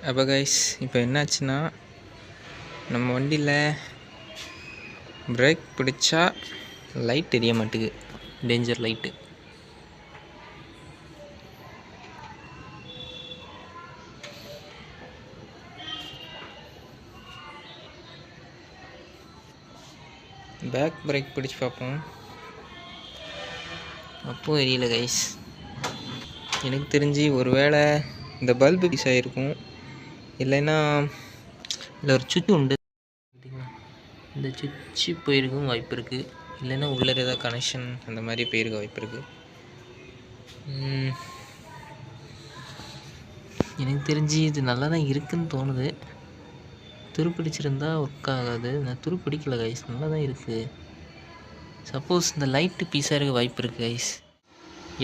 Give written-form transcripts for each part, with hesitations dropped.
அப்போ கைஸ் இப்போ என்னாச்சுன்னா நம்ம வண்டியில் பிரேக் பிடிச்சா லைட் எரிய மாட்டுது, டேஞ்சர் லைட்டு. பேக் பிரேக் பிடிச்சி பார்ப்போம், அப்போது எரியல கைஸ். எனக்கு தெரிஞ்சு ஒரு வேளை இந்த பல்பு பீஸ் ஆகிருக்கும், இல்லைன்னா இல்லை ஒரு சுவிட்ச் உண்டு, இந்த சுவிட்சு போயிருக்கும் வாய்ப்பு இருக்குது. இல்லைன்னா உள்ளே ஏதாவது கனெக்ஷன் அந்த மாதிரி போயிருக்க வாய்ப்பு இருக்குது. எனக்கு தெரிஞ்சு இது நல்லா தான் இருக்குதுன்னு தோணுது. துருப்பிடிச்சிருந்தா ஒர்க் ஆகாது. நான் துருப்பிடிக்கல கைஸ், நல்லா தான் இருக்குது. சப்போஸ் இந்த லைட்டு பீஸாக இருக்க வாய்ப்பு இருக்குது கைஸ்.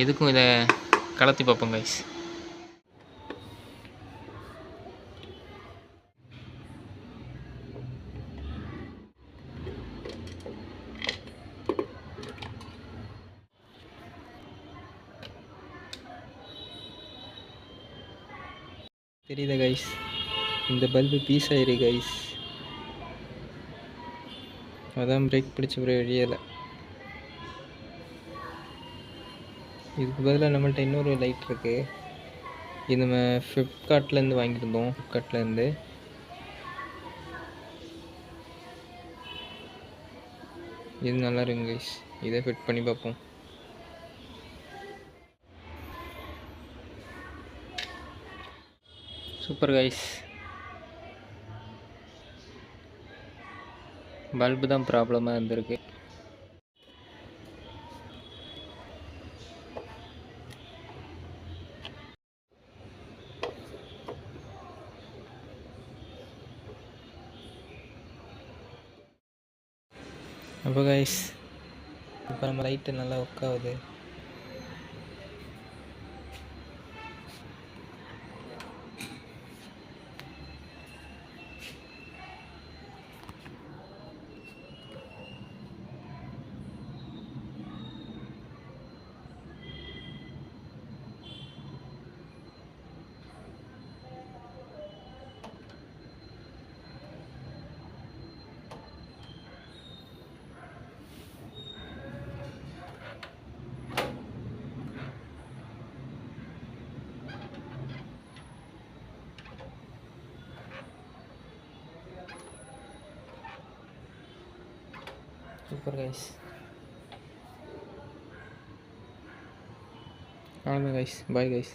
எதுக்கும் இதை கலத்தி பார்ப்போம் கைஸ். தெரியுதா கைஸ், இந்த பல்பு பீஸ் ஆயிருக்கு கைஸ். அதான் பிரேக் பிடிச்ச பிறகு எரியலை. இதுக்கு பதிலாக நம்மள்ட்ட இன்னொரு லைட் இருக்குது. இது நம்ம ஃப்ளிப்கார்ட்லேருந்து வாங்கியிருந்தோம். ஃப்ளிப்கார்ட்லேருந்து இது நல்லா இருக்குங்க கைஸ். இதை ஃபிட் பண்ணி பார்ப்போம். Super guys. பல்பு தான் ப்ராப்ளமாக இருந்திருக்கு. அப்போ கைஸ் இப்போ நம்ம லைட்டு நல்லா ஒர்க் ஆகுது. Super guys. அவ்வளோதான் கைஸ், பாய் கைஸ்.